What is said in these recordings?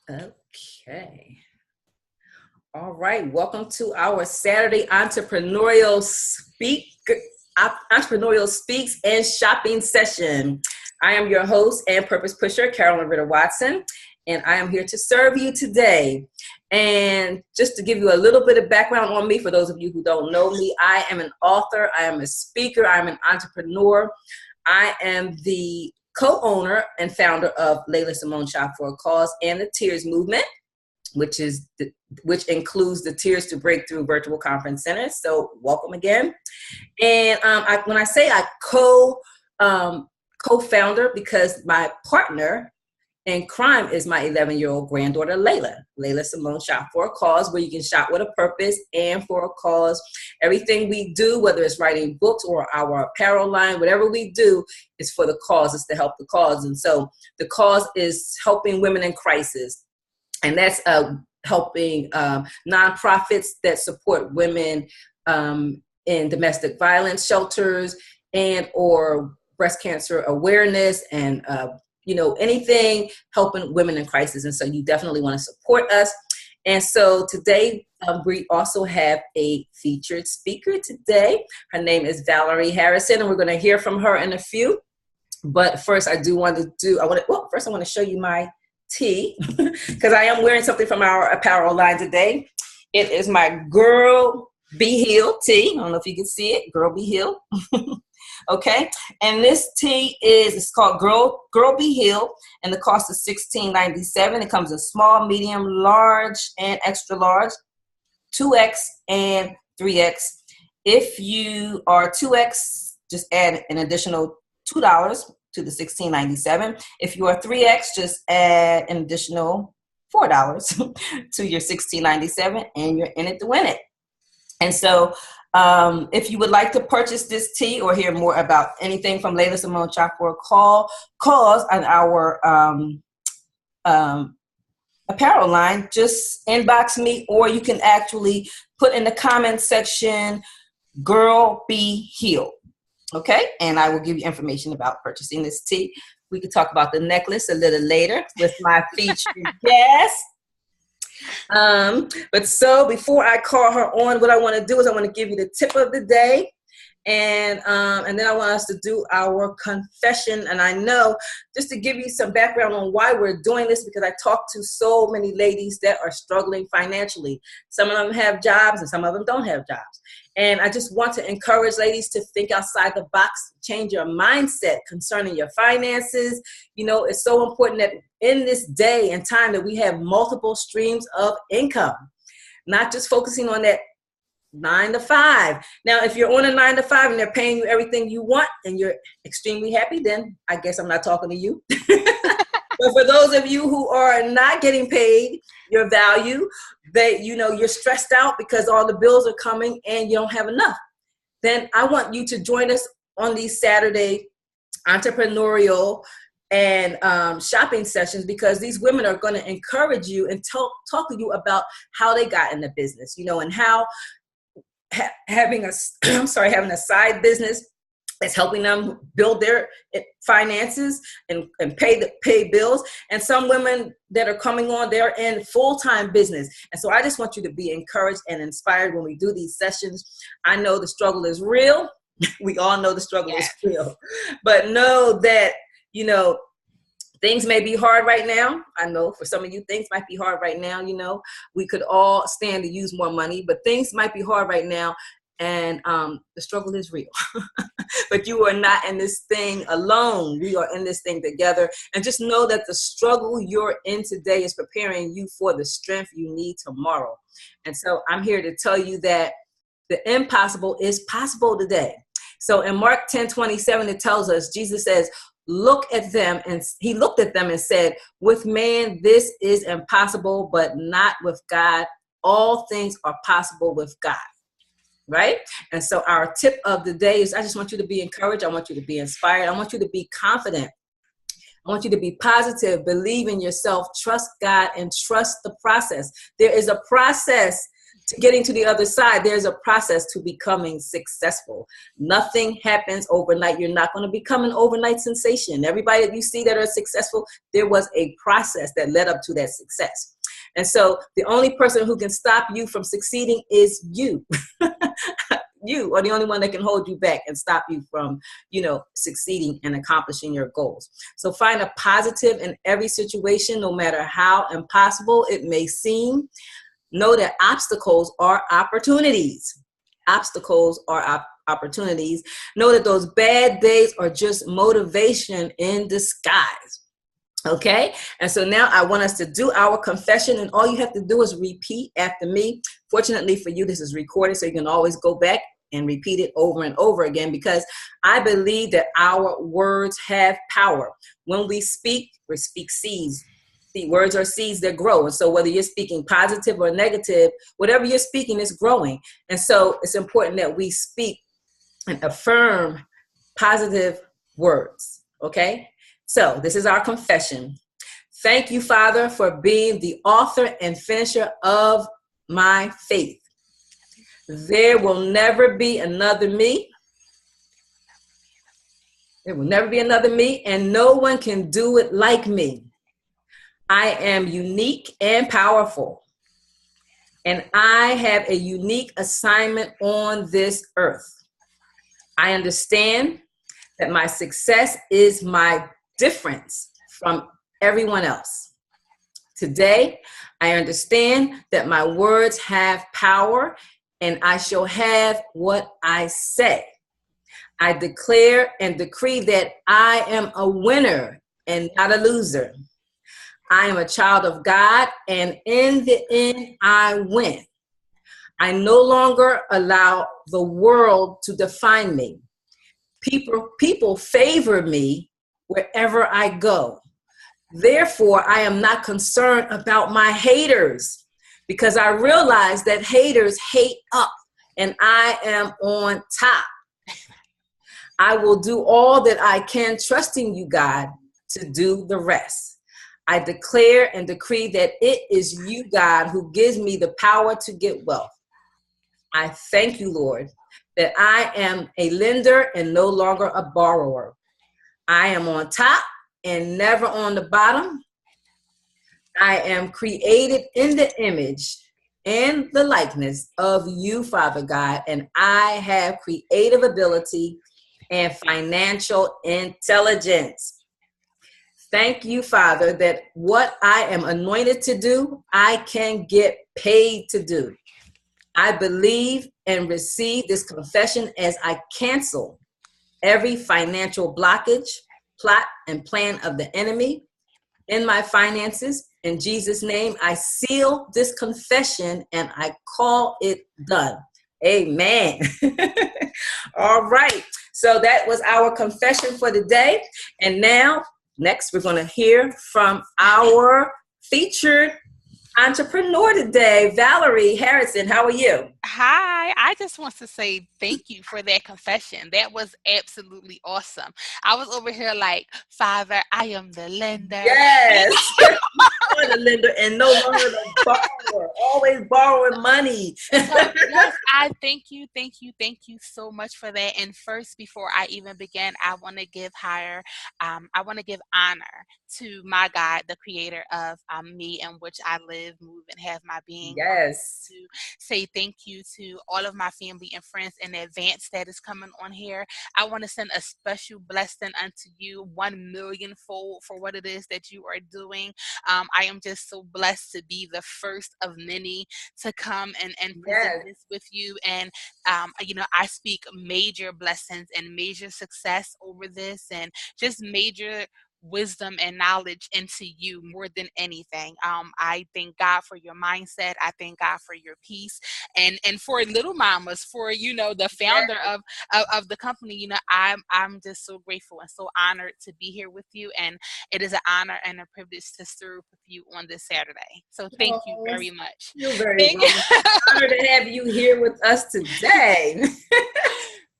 Okay. All right. Welcome to our Saturday entrepreneurial speaks and shopping session. I am your host and purpose pusher, Carolyn Ritter-Watson, and I am here to serve you today. And just to give you a little bit of background on me, for those of you who don't know me, I am an author, I am a speaker, I'm an entrepreneur. I am the co-owner and founder of Layla Simone Shop for a Cause and the Tears Movement, which includes the Tears to Breakthrough virtual conference center. So welcome again. And when I say I co-founder, because my partner in crime is my 11-year-old granddaughter, Layla Simone Shop for a Cause, where you can shop with a purpose and for a cause. Everything we do, whether it's writing books or our apparel line, whatever we do is for the cause. It's to help the cause. And so the cause is helping women in crisis. And that's helping nonprofits that support women in domestic violence shelters and or breast cancer awareness and anything helping women in crisis. And so you definitely want to support us. And so today we also have a featured speaker today. Her name is Valerie Harrison, and we're going to hear from her in a few. But first, I want to show you my tee, because I am wearing something from our apparel line today. It is my Girl Be Healed tee. I don't know if you can see it. Girl Be Healed. Okay, and this tee it's called Girl Be Healed, and the cost is $16.97. It comes in small, medium, large, and extra large, 2X and 3X. If you are 2X, just add an additional $2 to the $16.97. If you are 3X, just add an additional $4 to your $16.97, and you're in it to win it. And so if you would like to purchase this tee or hear more about anything from Layla Simone Shop for a Cause on our apparel line, just inbox me, or you can actually put in the comment section, Girl Be Healed. Okay, and I will give you information about purchasing this tee. We could talk about the necklace a little later with my featured guest. But so before I call her on, what I want to do is I want to give you the tip of the day, and then I want us to do our confession. And I know, just to give you some background on why we're doing this, because I talk to so many ladies that are struggling financially. Some of them have jobs and some of them don't have jobs. And I just want to encourage ladies to think outside the box, change your mindset concerning your finances. You know, it's so important that in this day and time that we have multiple streams of income, not just focusing on that 9 to 5. Now, if you're on a 9 to 5 and they're paying you everything you want and you're extremely happy, then I guess I'm not talking to you. But for those of you who are not getting paid your value, that you're stressed out because all the bills are coming and you don't have enough, then I want you to join us on these Saturday entrepreneurial and shopping sessions, because these women are going to encourage you and talk to you about how they got in the business, and how having a side business that's helping them build their finances and pay bills. And some women that are coming on, they're in full-time business. And so I just want you to be encouraged and inspired when we do these sessions. I know the struggle is real. We all know the struggle is real. But know that, things may be hard right now. I know for some of you, things might be hard right now. We could all stand to use more money, but things might be hard right now. And the struggle is real. But you are not in this thing alone. We are in this thing together. And just know that the struggle you're in today is preparing you for the strength you need tomorrow. And so I'm here to tell you that the impossible is possible today. So in Mark 10:27, it tells us, Jesus says, look at them. And he looked at them and said, with man, this is impossible, but not with God. All things are possible with God. Right? And so our tip of the day is, I just want you to be encouraged. I want you to be inspired. I want you to be confident. I want you to be positive, believe in yourself, trust God, and trust the process. There is a process to getting to the other side, there's a process to becoming successful. Nothing happens overnight. You're not going to become an overnight sensation. Everybody that you see that are successful, there was a process that led up to that success. And so the only person who can stop you from succeeding is you. You are the only one that can hold you back and stop you from, succeeding and accomplishing your goals. So find a positive in every situation, no matter how impossible it may seem. Know that obstacles are opportunities. Obstacles are opportunities. Know that those bad days are just motivation in disguise. Okay, and so now I want us to do our confession, and all you have to do is repeat after me. Fortunately for you, this is recorded, so you can always go back and repeat it over and over again, because I believe that our words have power. When we speak seeds. See, words are seeds that grow. And so whether you're speaking positive or negative, whatever you're speaking is growing. And so it's important that we speak and affirm positive words. Okay? So this is our confession. Thank you, Father, for being the author and finisher of my faith. There will never be another me. There will never be another me, and no one can do it like me. I am unique and powerful, and I have a unique assignment on this earth. I understand that my success is my difference from everyone else. Today, I understand that my words have power, and I shall have what I say. I declare and decree that I am a winner and not a loser. I am a child of God, and in the end, I win. I no longer allow the world to define me. People favor me wherever I go. Therefore, I am not concerned about my haters, because I realize that haters hate up, and I am on top. I will do all that I can, trusting you, God, to do the rest. I declare and decree that it is you, God, who gives me the power to get wealth. I thank you, Lord, that I am a lender and no longer a borrower. I am on top and never on the bottom. I am created in the image and the likeness of you, Father God, and I have creative ability and financial intelligence. Thank you, Father, that what I am anointed to do, I can get paid to do. I believe and receive this confession as I cancel every financial blockage, plot, and plan of the enemy in my finances. In Jesus' name, I seal this confession and I call it done. Amen. All right. So that was our confession for the day. And now, next, we're going to hear from our featured entrepreneur today, Valerie Harrison. How are you? Hi, I just want to say thank you for that confession. That was absolutely awesome. I was over here like, Father, I am the lender. Yes. You're the lender and no longer the borrower. Always borrowing money. So yes, I thank you so much for that. And first, before I even begin, I want to give I want to give honor to my God, the creator of me, in which I live, move, and have my being. Yes. To say thank you to all of my family and friends in advance that is coming on here. I want to send a special blessing unto you, 1,000,000 fold for what it is that you are doing. I am just so blessed to be the first of many to come and present this with you. And, I speak major blessings and major success over this, and just major wisdom and knowledge into you more than anything. I thank God for your mindset. I thank God for your peace, and for Little Mamas, for the founder of the company. I'm just so grateful and so honored to be here with you, and it is an honor and a privilege to serve with you on this Saturday. So thank you very much. You're very welcome. Honored to have you here with us today.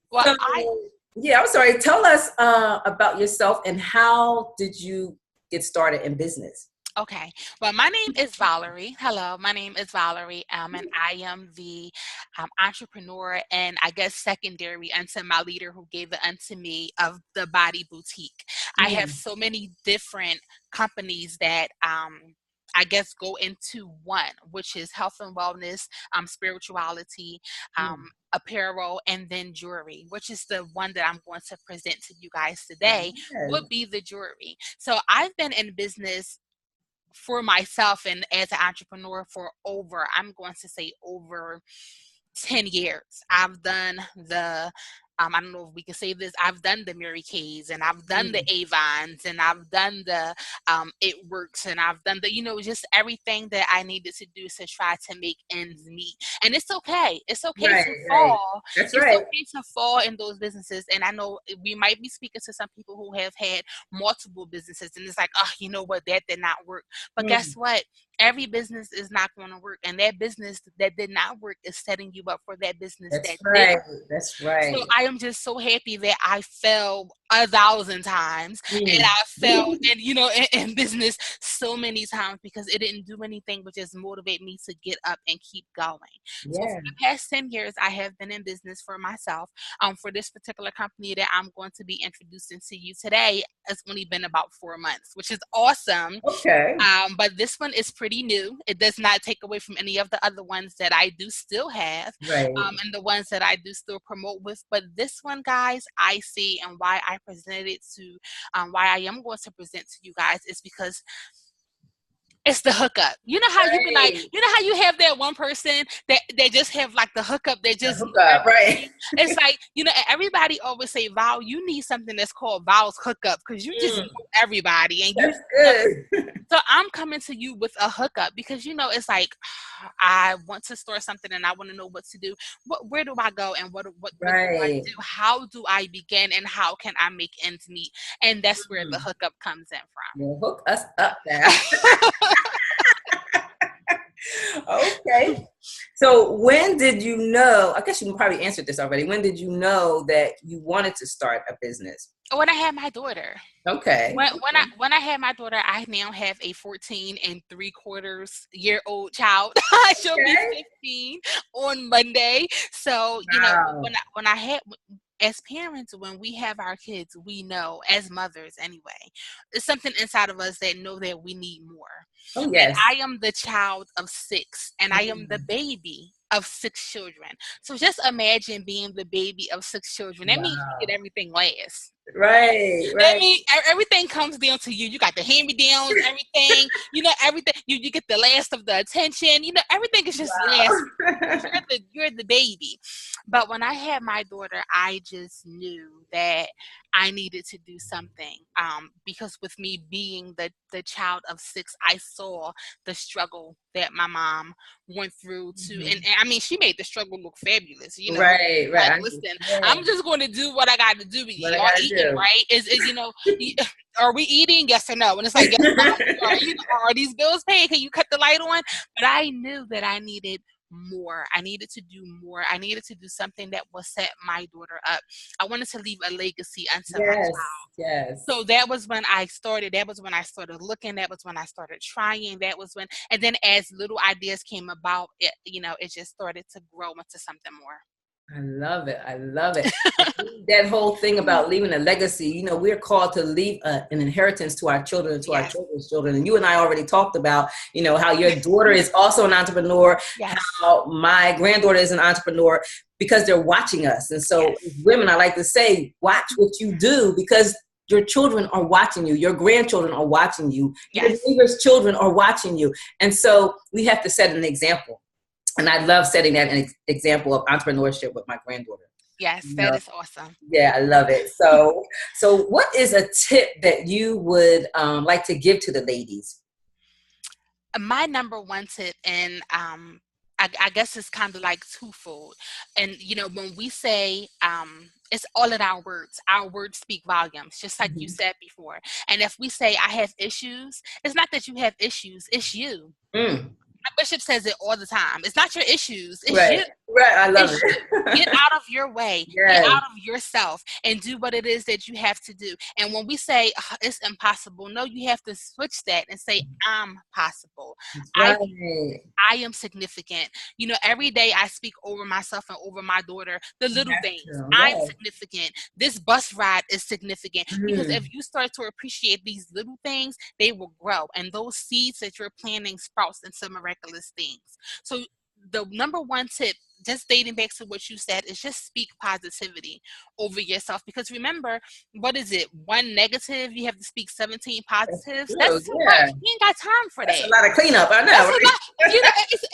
Well, I'm sorry. Tell us about yourself and how did you get started in business? Okay. Well, my name is Valerie. Hello, my name is Valerie. And I am the entrepreneur and I guess secondary unto my leader who gave it unto me of the Body Boutique. I have Mm, so many different companies that I guess go into one, which is health and wellness, spirituality, mm. apparel, and then jewelry, which is the one that I'm going to present to you guys today, Yes. would be the jewelry. So I've been in business for myself and as an entrepreneur for over, I'm going to say over 10 years. I've done the I don't know if we can say this. I've done the Mary Kays and I've done the Mm. Avons and I've done the It Works and I've done the, just everything that I needed to do to try to make ends meet. And it's okay. It's okay Right, to right. fall. That's It's right. okay to fall in those businesses. And I know we might be speaking to some people who have had multiple businesses and it's like, oh, you know what, that did not work. But guess Mm. what? Every business is not going to work. And that business that did not work is setting you up for that business That's that did right. work. That's So right. I am just so happy that I fell 1,000 times and Mm. I fell in business so many times because it didn't do anything but just motivate me to get up and keep going. So for Yeah. the past 10 years, I have been in business for myself. For this particular company that I'm going to be introducing to you today, it's only been about 4 months, which is awesome. Okay. But this one is pretty new. It does not take away from any of the other ones that I do still have, Right. and the ones that I do still promote with. But this one, guys, I see, and why I presented it to, why I am going to present to you guys is because it's the hookup. You know how you be like, Right. you know how you have that one person that they just have like the hookup, they A just know hookup. Right. everything. It's like, everybody always say, Val, you need something that's called Val's hookup because you just Mm. know everybody and you That's just know. good. So I'm coming to you with a hookup because it's like I want to start something and I want to know what to do. Where do I go and what do I Right. do? How do I begin and how can I make ends meet? And that's where the Mm. hookup comes in Well, hook us up now. from. Okay. So when did you know? I guess you probably answered this already. When did you know that you wanted to start a business? When I had my daughter. Okay. When I had my daughter, I now have a 14 3/4 year old child. She'll be Okay. 15 on Monday. So Wow. when I had as parents, when we have our kids, we know as mothers anyway, it's something inside of us that know that we need more. Oh And yes. I am the child of six, and I am the Mm. baby of six children. So just imagine being the baby of six children. That means you get Wow. everything last. Right. That Right. means everything comes down to you. You got the hand me downs, everything. Everything. You get the last of the attention. Everything is just last because Wow. you're the baby. But when I had my daughter, I just knew that I needed to do something. Because with me being the child of six, I saw the struggle that my mom went through to, Mhm. and I mean, she made the struggle look fabulous. Right. Right. Like, I listen, I'm understand just going to do what I got to do. what I Y'all gotta eating, do. right? Y- are we eating? Yes or no? And it's like, yes, no. Are these bills paid? Can you cut the light on? But I knew that I needed more. I needed to do more. I needed to do something that will set my daughter up. I wanted to leave a legacy unto my Yes. Yes. so that was when I started. That was when I started looking. That was when I started trying. And then as little ideas came about, it just started to grow into something more. I love it. I love it. That whole thing about leaving a legacy, we're called to leave an inheritance to our children and to our Yes. children's children. And you and I already talked about, how your daughter is also an entrepreneur, Yes. how my granddaughter is an entrepreneur because they're watching us. And so, as Yes. women, I like to say, watch what you do because your children are watching you, your grandchildren are watching you, your Yes. neighbors' children are watching you. And so, we have to set an example. And I love setting that an example of entrepreneurship with my granddaughter. Yes. You That know, is awesome. yeah, I love it. So what is a tip that you would like to give to the ladies? My number one tip, and I guess it's kind of like twofold. And when we say it's all in our words speak volumes, just like you Mhm. said before. And if we say I have issues, it's not that you have issues, it's you. Mm. Bishop says it all the time. It's not your issues. It's Right. you. Right. I love It's you. Get it. out of your way. Get Yes. out of yourself and do what it is that you have to do. And when we say it's impossible, no, you have to switch that and say I'm possible. That's I right. I am significant. Every day I speak over myself and over my daughter, the You little have things. to. I'm Yes. significant. This bus ride is significant. Because if Mm. you start to appreciate these little things, they will grow. And those seeds that you're planting sprouts into miraculous things. So the number one tip, just dating back to what you said, is just speak positivity over yourself. Because remember, what is it? One negative, you have to speak 17 That's positives. true. That's too Yeah. much. You ain't got time for That's a that. lot of cleanup. I That's know. a lot.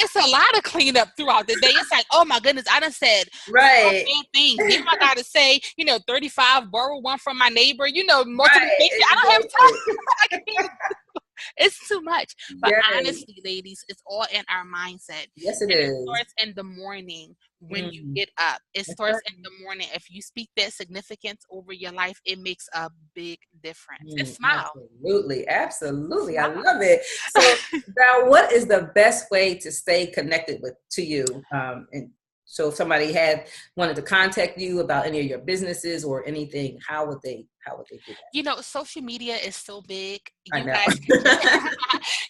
It's a lot of cleanup throughout the day. It's like, oh my goodness, I done said four Right. bad things. Now I gotta say, 35, borrow one from my neighbor. Right. Multiplication. I don't have time. Exactly. I can't. It's too much. But Yes. honestly, ladies, it's all in our mindset. Yes, it And it is. starts in the morning when you Mm. get up. It That's starts right. in the morning. If you speak that significance over your life, it makes a big difference. And Mm, smile. absolutely. Absolutely. I Smile. love it. So now what is the best way to stay connected to you? And so if somebody wanted to contact you about any of your businesses or anything, how would they do Social media is so big. that? I You know. guys can just,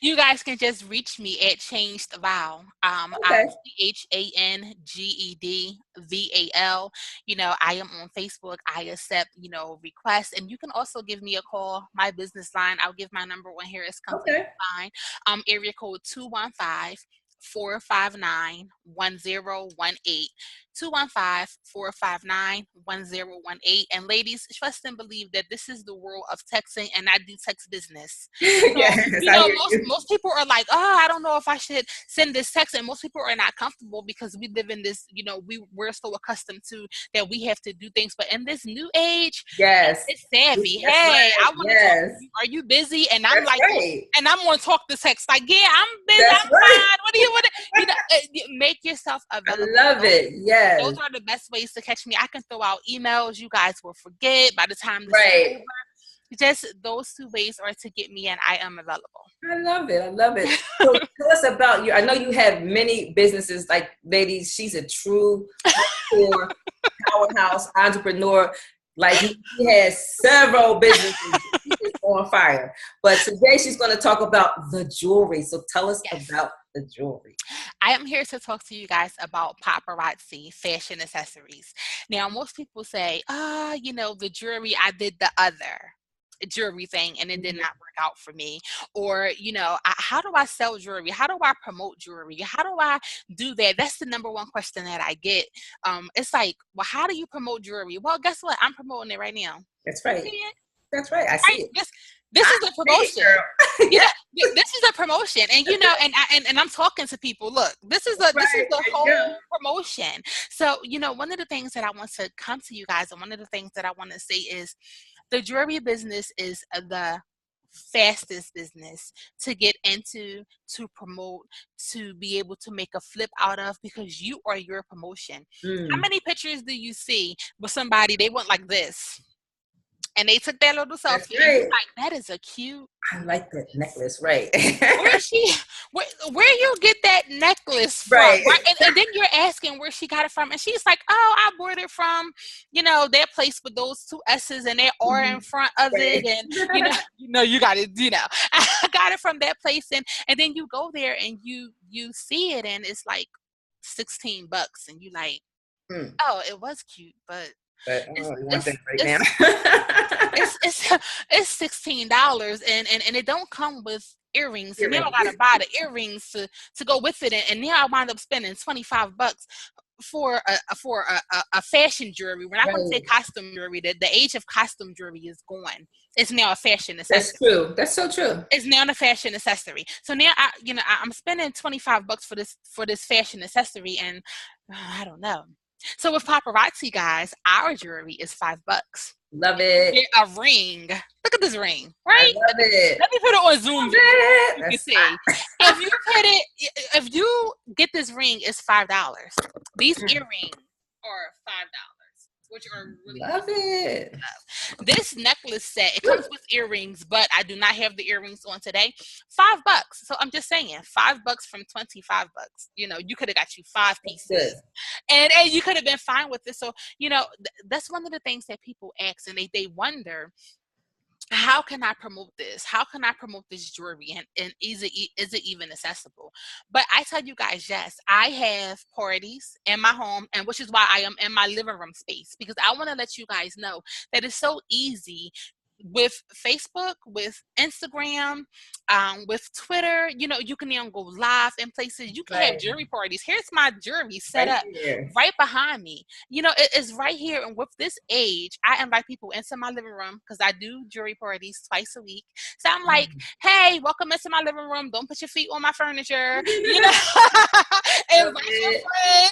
you guys can just reach me at Changed Val. I'm Okay. CHANGEDVAL. I am on Facebook. I accept, requests, and you can also give me a call. My business line, I'll give my number on here. It's completely Okay. fine. Area code 215-459-1018. 215-459-1018. And ladies, trust and believe that this is the world of texting, and I do text business. So, Yes, I hear you. most people are like, oh, I don't know if I should send this text. And most people are not comfortable because we live in this, we're so accustomed to that we have to do things. But in this new age, Yes. it's savvy. That's Hey, right. I want to talk Yes. to you. Are you busy? And I'm That's like, right. and I'm going to talk the text like, yeah, I'm busy. That's I'm right. fine. What do you want to, make yourself I available. love it. Yes. Those are the best ways to catch me. I can throw out emails. You guys will forget by the time this is Right. over. Just those two ways are to get me, and I am available. I love it. I love it. So tell us about you. I know you have many businesses. Like, ladies, she's a true hardcore powerhouse entrepreneur. Like, she has several businesses. She's on fire. But today she's going to talk about the jewelry. So tell us Yes. about the jewelry. I am here to talk to you guys about paparazzi fashion accessories. Now, most people say, the jewelry, I did the other jewelry thing and it did not work out for me. Or, how do I sell jewelry? How do I promote jewelry? How do I do that? That's the number one question that I get. It's like, well, how do you promote jewelry? Well, guess what? I'm promoting it right now. That's right. See it? That's right. I see Right? it. This is a promotion. Yeah. This is a promotion, and and I'm talking to people. Look, this is the whole promotion. So one of the things that I want to come to you guys, and one of the things that I want to say is, the jewelry business is the fastest business to get into, to promote, to be able to make a flip out of, because you are your promotion. How many pictures do you see with somebody, they went like this? And they took that little selfie. That's right. And like, that is a cute. I like that necklace, right? Where you get that necklace from? Right. And then you're asking where she got it from. And she's like, oh, I bought it from, that place with those two S's and that R in front of it. And, you got it, I got it from that place. And then you go there and you see it and it's like $16. And you like, oh, it was cute, but you want that right now. it's $16 and it don't come with earrings. And now I gotta buy the earrings to go with it, and now I wind up spending $25 for a fashion jewelry. We're not going to say costume jewelry. The age of costume jewelry is gone. It's now a fashion accessory. That's true. That's so true. It's now a fashion accessory. So now I'm spending $25 for this fashion accessory, and I don't know. So with paparazzi, guys, our jewelry is $5. Love it. Get a ring. Look at this ring, right? I love it. Let me put it on Zoom. You can see. If you get this ring, it's $5. These earrings are $5. which are really Love it. this necklace set. It comes with earrings, but I do not have the earrings on today. $5. So I'm just saying, $5 from 25 bucks. You know, you could have got you 5 pieces, and you could have been fine with it. So you know, that's one of the things that people ask, and they wonder, how can I promote this? How can I promote this jewelry? And is it even accessible? But I tell you guys, yes, I have parties in my home, and which is why I am in my living room space, because I want to let you guys know that it's so easy with Facebook, with Instagram, with Twitter. You know, you can even go live in places. You can have jewelry parties. Here's my jewelry set up right behind me. You know, it's right here. And with this age, I invite people into my living room because I do jewelry parties twice a week. So I'm like, hey, welcome into my living room. Don't put your feet on my furniture. You know, invite your friends.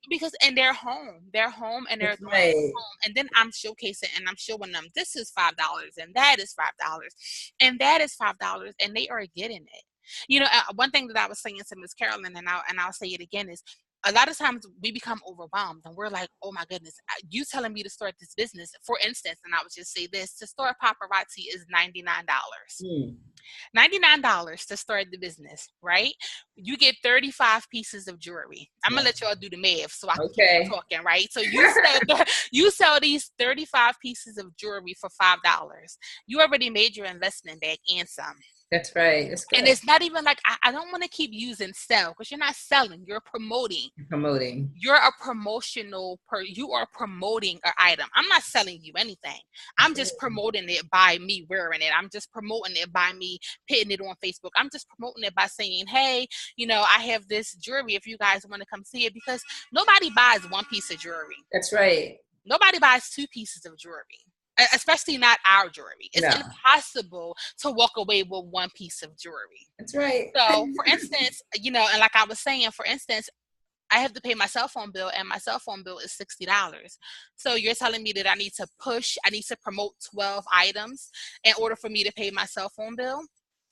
Because and they're home and they're going home, and then I'm showcasing and I'm showing them this is $5 and that is $5 and that is $5, and they are getting it. You know, one thing that I was saying to Miss Carolyn, and I'll say it again, is a lot of times we become overwhelmed and we're like, oh my goodness, you telling me to start this business, for instance, and I would just say this: to start paparazzi is $99. $99 to start the business, right? You get 35 pieces of jewelry. I'm gonna let y'all do the math so I can keep talking, right? So you sell these 35 pieces of jewelry for $5. You already made your investment back and some. That's right. That's good. And it's not even like, I don't want to keep using sell, because you're not selling, you're promoting. You're a promotional you are promoting an item. I'm not selling you anything. I'm just promoting it by me wearing it. I'm just promoting it by me putting it on Facebook. I'm just promoting it by saying, hey, you know, I have this jewelry if you guys want to come see it, because nobody buys one piece of jewelry. That's right. Nobody buys 2 pieces of jewelry. Especially not our jewelry. It's impossible to walk away with one piece of jewelry. That's right. So, for instance, you know, and like I was saying, for instance, I have to pay my cell phone bill, and my cell phone bill is $60. So you're telling me that I need to promote 12 items in order for me to pay my cell phone bill?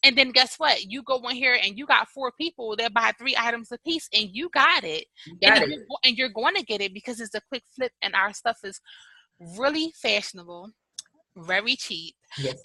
And then guess what? You go in here and you got 4 people that buy 3 items a piece, and you got it. And you're going to get it because it's a quick flip, and our stuff is really fashionable, very cheap.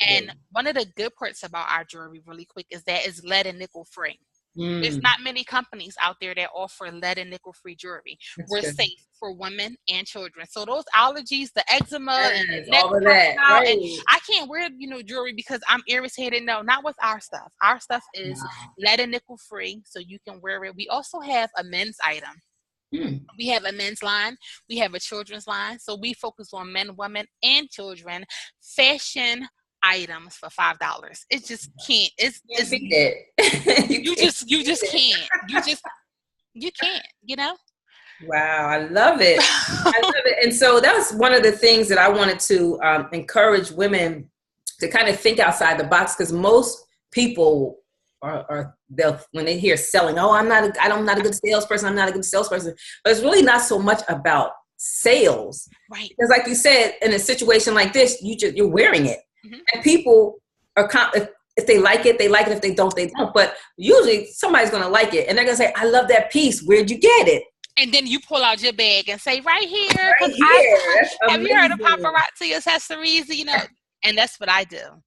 And one of the good parts about our jewelry, really quick, is that it's lead and nickel free. There's not many companies out there that offer lead and nickel free jewelry. We're safe for women and children. So those allergies, the eczema, and all of that, and I can't wear, you know, jewelry because I'm irritated. No, not with our stuff. Our stuff is lead and nickel free, so you can wear it. We also have a men's item. We have a men's line. We have a children's line. So we focus on men, women, and children fashion items for $5. It just can't. You just can't. You can't. You know. Wow, I love it. I love it. And so that was one of the things that I wanted to encourage women to kind of think outside the box, because most people they'll, when they hear selling, I'm not a good salesperson. I'm not a good salesperson. But it's really not so much about sales, right? Because like you said, in a situation like this, you're wearing it, and people are if they like it, they like it. If they don't, they don't. But usually somebody's gonna like it, and they're gonna say, "I love that piece. Where'd you get it?" And then you pull out your bag and say, "Right here." Right here. Have you heard of paparazzi accessories? You know, and that's what I do.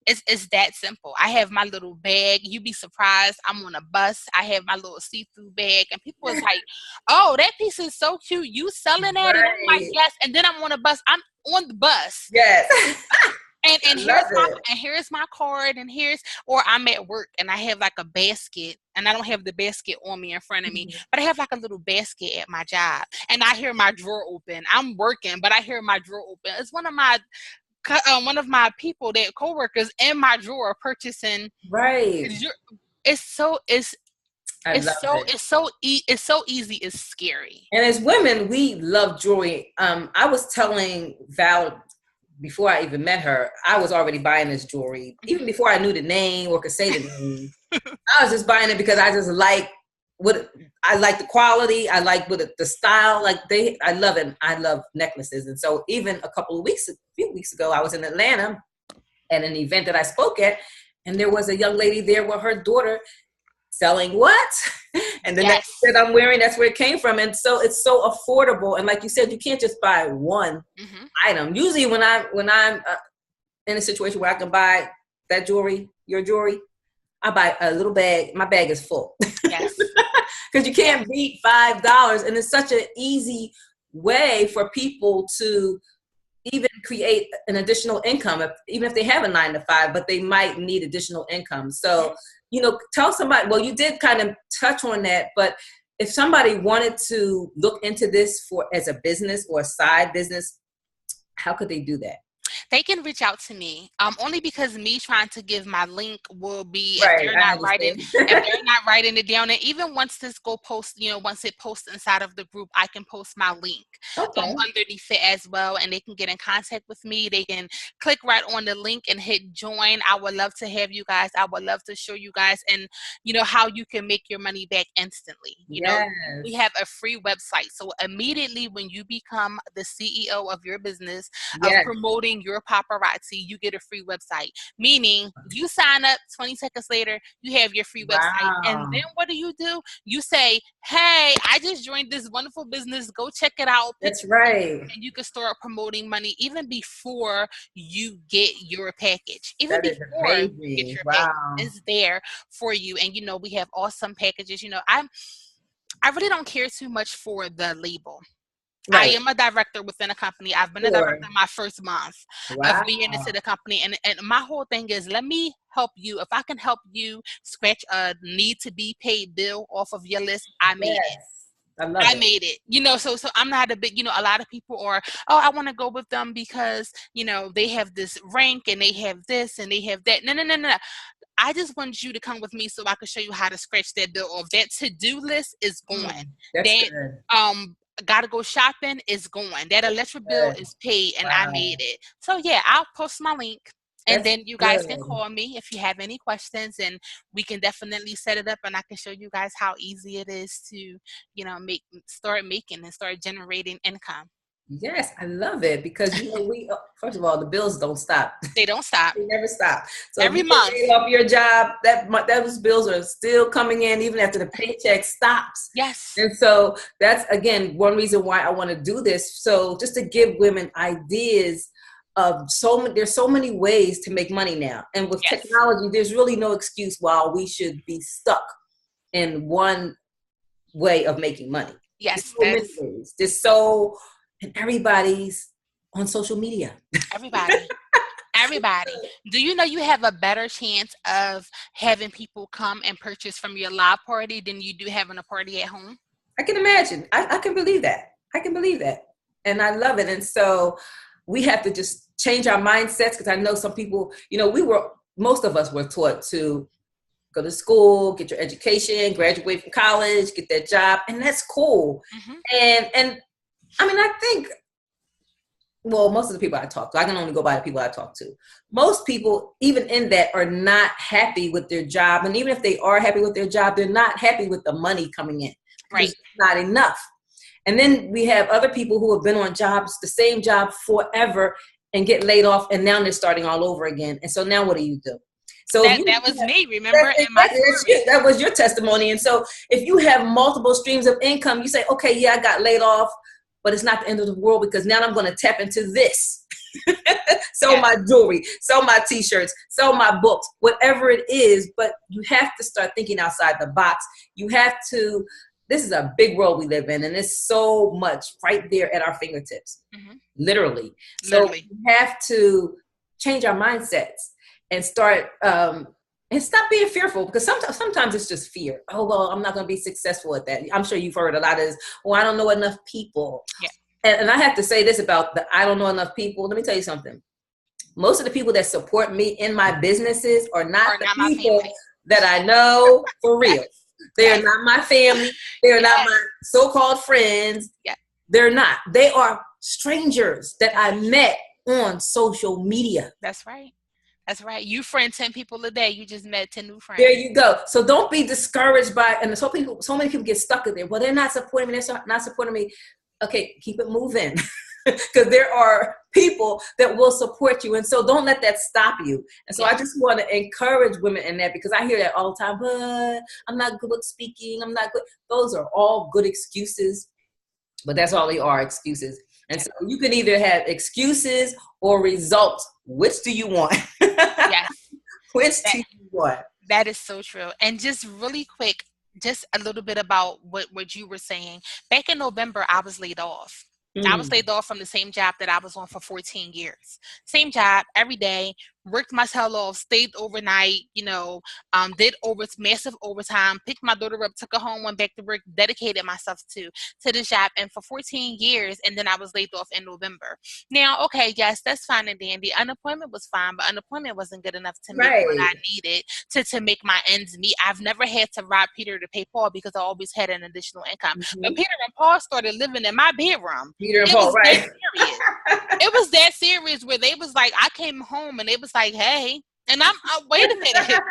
It's that simple. I have my little bag. You'd be surprised. I'm on a bus. I have my little see-through bag, and people is like, "Oh, that piece is so cute. You selling that?" And I'm like, "Yes." And then I'm on a bus. I'm on the bus. Yes. And here's my card, and or I'm at work and I have like a basket, and I don't have the basket on me in front of me, but I have like a little basket at my job, and I hear my drawer open. I'm working, but I hear my drawer open. It's one of my people, that coworkers, in my drawer purchasing. Right. It's so easy. It's scary. And as women, we love jewelry. I was telling Val, before I even met her, I was already buying this jewelry. Even before I knew the name or could say the name, I was just buying it because I just like the quality. I like the style. I love it. I love necklaces. And so even a few weeks ago, I was in Atlanta at an event that I spoke at, and there was a young lady there with her daughter, selling what? And then Yes. that I'm wearing, that's where it came from. And so it's so affordable. And like you said, you can't just buy one item. Usually when I'm in a situation where I can buy that jewelry, your jewelry, I buy a little bag. My bag is full. Yes. Because you can't beat $5. And it's such an easy way for people to even create an additional income, even if they have a 9-to-5, but they might need additional income. So, tell somebody, well, you did kind of touch on that, but if somebody wanted to look into this as a business or a side business, how could they do that? They can reach out to me. Only because me trying to give my link will be Right, if they're not writing it down. And even once this once it posts inside of the group, I can post my link underneath it as well, and they can get in contact with me. They can click right on the link and hit join. I would love to have you guys. I would love to show you guys and how you can make your money back instantly. We have a free website, so immediately when you become the CEO of your business of promoting your paparazzi, you get a free website. Meaning you sign up, 20 seconds later, you have your free website. And then what do? You say, hey, I just joined this wonderful business. Go check it out. That's right. And you can start promoting money even before you get your package. Even that before you get your package, it's there for you. And we have awesome packages. I really don't care too much for the label. Right. I am a director within a company. I've been a director my first month of being into the company. And my whole thing is, let me help you. If I can help you scratch a need to be paid bill off of your list, I made it. I made it. So I'm not a big, a lot of people are, I want to go with them because, they have this rank and they have this and they have that. No. I just want you to come with me so I can show you how to scratch that bill off. That to-do list is gone. Gotta go shopping is going. That electric bill is paid, and I made it. So I'll post my link, and then you guys can call me if you have any questions, and we can definitely set it up, and I can show you guys how easy it is to, start making and start generating income. Yes, I love it because we first of all, the bills don't stop. They don't stop. They never stop. So every month, you off your job, those bills are still coming in even after the paycheck stops. Yes. And so that's again one reason why I want to do this. So just to give women ideas of there's so many ways to make money now, and with technology, there's really no excuse why we should be stuck in one way of making money. Yes, there's so. And everybody's on social media. Everybody. Do you know you have a better chance of having people come and purchase from your live party than you do having a party at home? I can imagine. I can believe that. And I love it. And so we have to just change our mindsets because I know some people, most of us were taught to go to school, get your education, graduate from college, get that job. And that's cool. And I mean, I think, most of the people I talk to, I can only go by the people I talk to. Most people, even in that, are not happy with their job. And even if they are happy with their job, they're not happy with the money coming in. Right. It's not enough. And then we have other people who have been on the same job forever and get laid off. And now they're starting all over again. And so now what do you do? So that was me, remember? That was your testimony. And so if you have multiple streams of income, you say, okay, I got laid off. But it's not the end of the world because now I'm going to tap into this. Sell my jewelry, sell my t-shirts, sell my books, whatever it is. But you have to start thinking outside the box. This is a big world we live in, and it's so much right there at our fingertips, literally. So we have to change our mindsets and start and stop being fearful because sometimes it's just fear. Oh, well, I'm not going to be successful at that. I'm sure you've heard a lot of this. Well, I don't know enough people. Yeah. And I have to say this about I don't know enough people. Let me tell you something. Most of the people that support me in my businesses are not the people that I know for real. They are not my family. They are not my so-called friends. Yeah. They're not. They are strangers that I met on social media. That's right. That's right. You friend 10 people a day. You just met 10 new friends. There you go. So don't be discouraged by, and so many people get stuck in there. Well, they're not supporting me. They're not supporting me. Okay, keep it moving. because there are people that will support you. And so don't let that stop you. And so I just want to encourage women in that, because I hear that all the time, but I'm not good at speaking. I'm not good. Those are all good excuses, but that's all they are, excuses. And so you can either have excuses or results. Which do you want? Yes. Which do you want? That is so true. And just really quick, just a little bit about what you were saying. Back in November, I was laid off. I was laid off from the same job that I was on for 14 years. Same job every day, worked my tail off, stayed overnight, did massive overtime, picked my daughter up, took her home, went back to work, dedicated myself to the job. And for 14 years, and then I was laid off in November. Now, okay, yes, that's fine and dandy. Unemployment was fine, but unemployment wasn't good enough to make what I needed to make my ends meet. I've never had to rob Peter to pay Paul because I always had an additional income. But Peter and Paul started living in my bedroom. Peter and Paul, right? It was that serious where they was like, I came home and they was like, hey, and I'm wait a minute.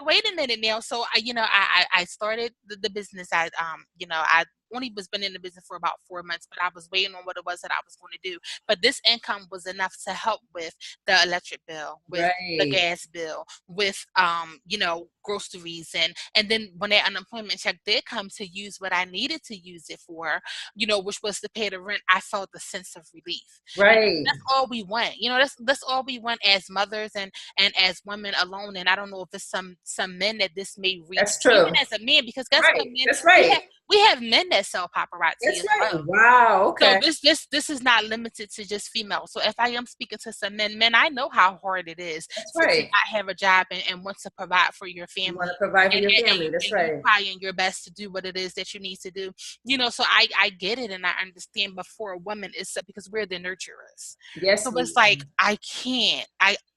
Wait a minute now. So I started the business. I only was been in the business for about 4 months, but I was waiting on what it was that I was going to do. But this income was enough to help with the electric bill, with the gas bill, with groceries, and then when that unemployment check did come to use what I needed to use it for, which was to pay the rent, I felt a sense of relief. Right. That's all we want. That's all we want as mothers and as women alone. And I don't know if it's some men that this may reach. That's true. Even as a man, because guess what, men? That's right. We have men that sell paparazzi as well. Wow. Okay. So this is not limited to just females. So if I am speaking to some men, I know how hard it is to not have a job and want to provide for your family. You want to provide for your family. That's right. You're trying your best to do what it is that you need to do. So I get it and I understand. But for a woman, it's because we're the nurturers. Yes. So it's like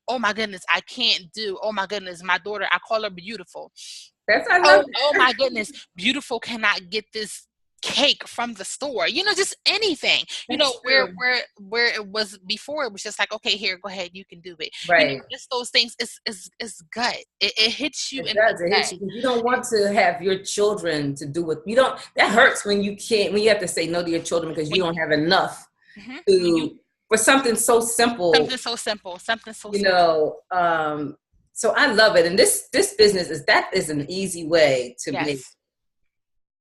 oh my goodness, I can't do. Oh my goodness, my daughter, I call her beautiful. Oh my goodness, beautiful cannot get this cake from the store, just anything. Where it was before, it was just like, okay, here, go ahead, you can do it. Right. Just those things, it's gut. It hits you. It hits you. You don't want to have your children to do what you don't. That hurts when you have to say no to your children because you don't have enough for something so simple. So I love it. And this business is an easy way to make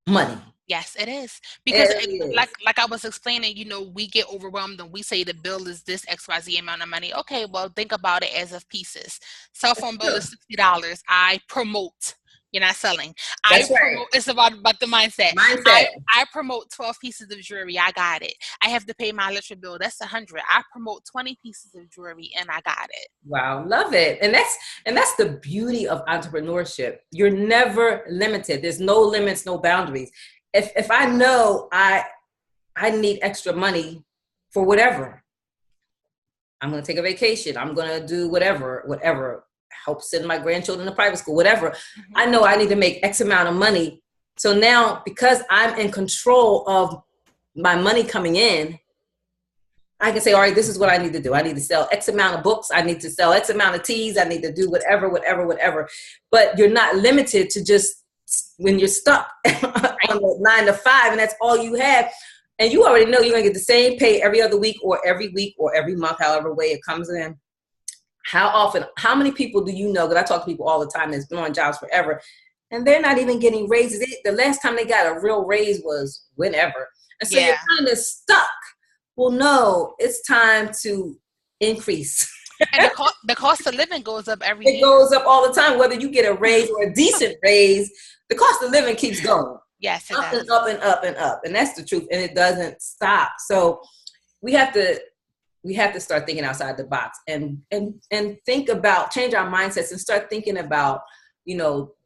money. Yes, it is. Because like I was explaining, we get overwhelmed and we say the bill is this XYZ amount of money. Okay, well, think about it as of pieces. Cell phone bill is $60. I promote. You're not selling. It's about the mindset. I promote 12 pieces of jewelry. I got it. I have to pay my electric bill. That's $100. I promote 20 pieces of jewelry and I got it. Wow. Love it. And that's the beauty of entrepreneurship. You're never limited. There's no limits, no boundaries. If I know I need extra money for whatever, I'm going to take a vacation. I'm going to do whatever. Help send my grandchildren to private school, whatever. I know I need to make X amount of money. So now, because I'm in control of my money coming in, I can say, all right, this is what I need to do. I need to sell X amount of books. I need to sell X amount of teas. I need to do whatever. But you're not limited to just when you're stuck on the 9 to 5 and that's all you have. And you already know you're going to get the same pay every other week or every month, however way it comes in. How many people do you know, because I talk to people all the time that's been on jobs forever, and they're not even getting raises. The last time they got a real raise was whenever. And so you're kind of stuck. Well, no, it's time to increase. And the cost of living goes up every year. It goes up all the time, whether you get a raise or a decent raise. The cost of living keeps going. Yes, it does. Up and up and up and up. And that's the truth. And it doesn't stop. So we have to start thinking outside the box and think about, change our mindsets and start thinking about,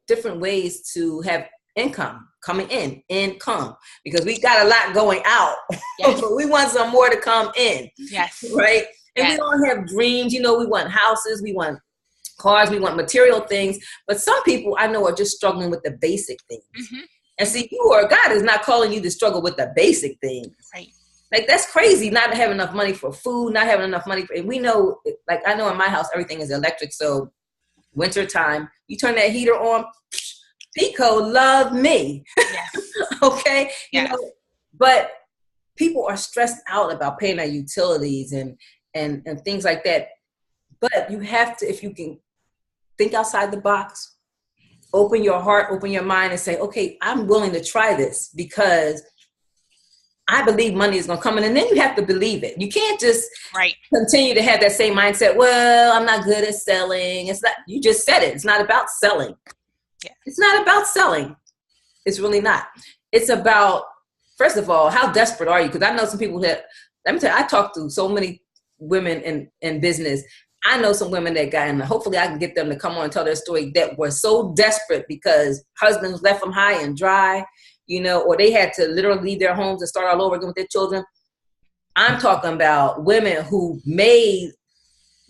different ways to have income coming income, because we got a lot going out. Yes. But we want some more to come in. Yes. Right. And we all have dreams, we want houses, we want cars, we want material things. But some people I know are just struggling with the basic things. Mm-hmm. And see, God is not calling you to struggle with the basic things. Right. Like, that's crazy, not having enough money for food, not having enough money and we know, like, I know in my house, everything is electric. So winter time, you turn that heater on, Pico, love me. Yes. Okay. Yes. But people are stressed out about paying their utilities and things like that. But you have to, if you can think outside the box, open your heart, open your mind and say, okay, I'm willing to try this because I believe money is going to come in. And then you have to believe it. You can't just continue to have that same mindset. Well, I'm not good at selling. It's not, you just said it. It's not about selling. Yeah. It's not about selling. It's really not. It's about, first of all, how desperate are you? Because I know some people that, let me tell you, I talk to so many women in business. I know some women that got, and hopefully I can get them to come on and tell their story, that were so desperate because husbands left them high and dry, you know, or they had to literally leave their homes and start all over again with their children. I'm talking about women who they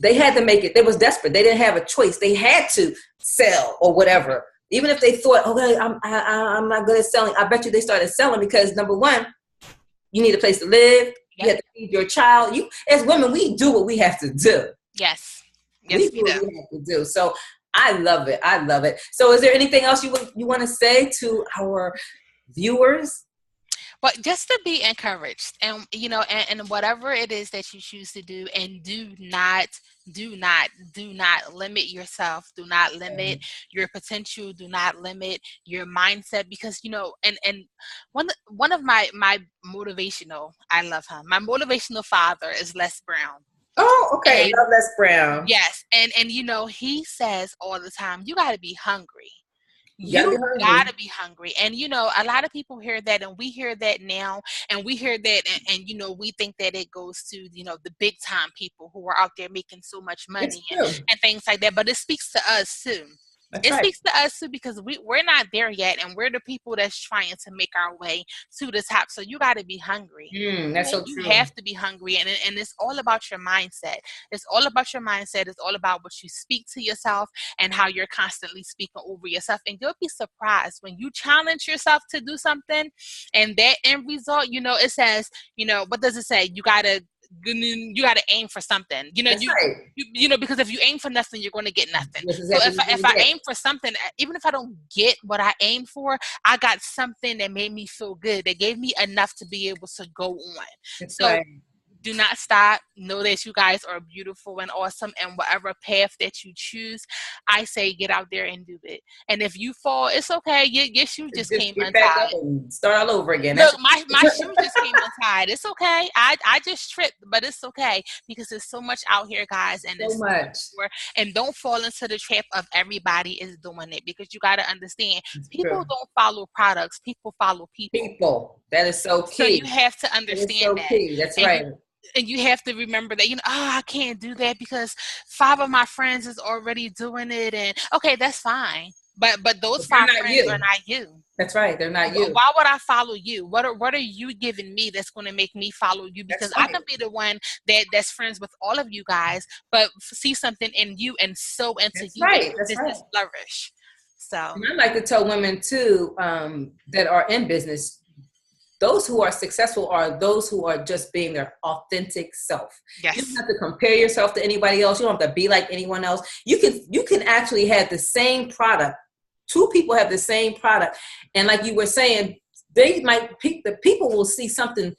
had to make it. They was desperate. They didn't have a choice. They had to sell or whatever. Even if they thought, okay, I'm not good at selling. I bet you they started selling because, number one, you need a place to live. You have to feed your child. As women, we do what we have to do. Yes. We do what we have to do. So I love it. I love it. So is there anything else you want to say to our viewers? But just to be encouraged, and you know, and whatever it is that you choose to do, and do not limit yourself. Do not limit your potential. Do not limit your mindset, because you know, and one of my motivational, I love him. My motivational father is Les Brown. Oh, okay. And, love Les Brown. Yes, and you know, he says all the time, you got to be hungry. You gotta be hungry. And you know, a lot of people hear that, and we hear that now, and we hear that, and you know, we think that it goes to, you know, the big time people who are out there making so much money and things like that. But it speaks to us too. Speaks to us too, because we're not there yet, and we're the people that's trying to make our way to the top. So you got to be hungry. That's so you true. have to be hungry, and it's all about your mindset. It's all about your mindset. It's all about what you speak to yourself and how you're constantly speaking over yourself. And you'll be surprised when you challenge yourself to do something, and that end result, you know, it says, you know, what does it say? You gotta aim for something, you know. You know, because if you aim for nothing, you're going to get nothing. So if I aim for something, even if I don't get what I aim for, I got something that made me feel good, that gave me enough to be able to go on. Do not stop. Know that you guys are beautiful and awesome, and whatever path that you choose, I say get out there and do it. And if you fall, it's okay. Your shoe just came untied. Back up and start all over again. Look, my shoe just came untied. It's okay. I just tripped, but it's okay, because there's so much out here, guys, and so much. And don't fall into the trap of everybody is doing it, because you got to understand, people don't follow products. People follow people. That is so key. So you have to understand that. Key. That's right. And you have to remember that, you know, I can't do that because 5 of my friends is already doing it. And okay, that's fine. But those 5 friends are not you. That's right. They're not you. Why would I follow you? What are you giving me that's going to make me follow you? Because I can be the one that's friends with all of you guys, but see something in you and sow into you. That's business flourish. So and I like to tell women too, that are in business, those who are successful are those who are just being their authentic self. Yes. You don't have to compare yourself to anybody else. You don't have to be like anyone else. You can actually have the same product. 2 people have the same product. And like you were saying, the people will see something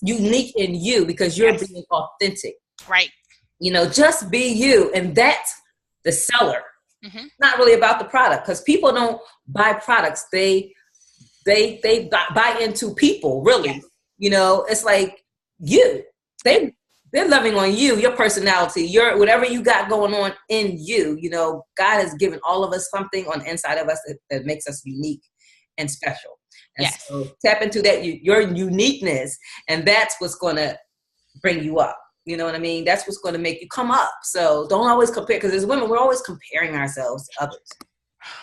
unique in you because you're being authentic. Right. You know, just be you. And that's the seller. Mm-hmm. Not really about the product, because people don't buy products. They buy into people, really. Yes. You know, it's like they're loving on you, your personality, your whatever you got going on in you. You know, God has given all of us something on the inside of us that makes us unique and special. And so tap into that, your uniqueness, and that's what's going to bring you up. You know what I mean? That's what's going to make you come up. So don't always compare, because as women, we're always comparing ourselves to others.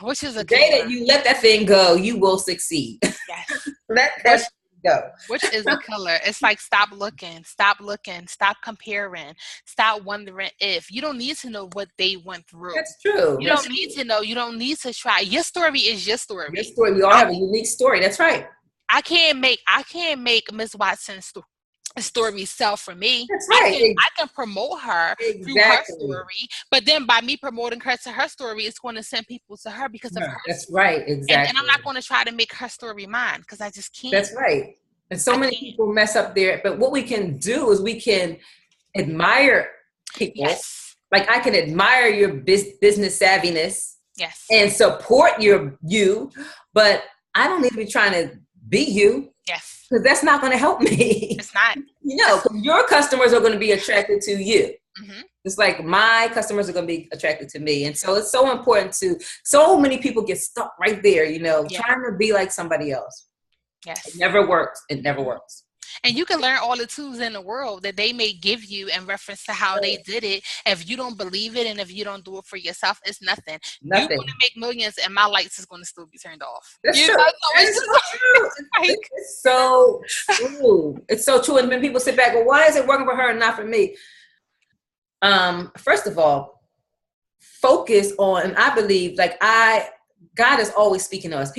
Which is the day that you let that thing go, you will succeed. Yes. Let that go. Which is a killer. It's like, stop looking, stop comparing, stop wondering if. You don't need to know what they went through. That's true. You don't need to know. You don't need to try. Your story is your story. Your story. We all have a unique story. That's right. I can't make Miss Watson's story sell for me. That's right. I can promote her through her story, but then by me promoting her to her story, it's going to send people to her because of her. That's right. Exactly. And I'm not going to try to make her story mine, because I just can't. That's right. And so I many can't. people mess up there. But what we can do is we can admire people. Yes. Like I can admire your business savviness Yes. and support you, but I don't need to be trying to be you Yes. because that's not going to help me. It's not. You know, 'cause your customers are going to be attracted to you. Mm-hmm. It's like my customers are going to be attracted to me. And so it's so important so many people get stuck right there, you know, Yeah. trying to be like somebody else. It Yes. never works. It never works. And you can learn all the tools in the world that they may give you in reference to how they did it. If you don't believe it and if you don't do it for yourself, it's nothing. You're going Nothing. to make millions and my lights is going to still be turned off. That's You true. know, so That it's is just so true. like, It's so true. It's so true. And when people sit back, well, why is it working for her and not for me? First of all, focus on, and I believe, God is always speaking to us.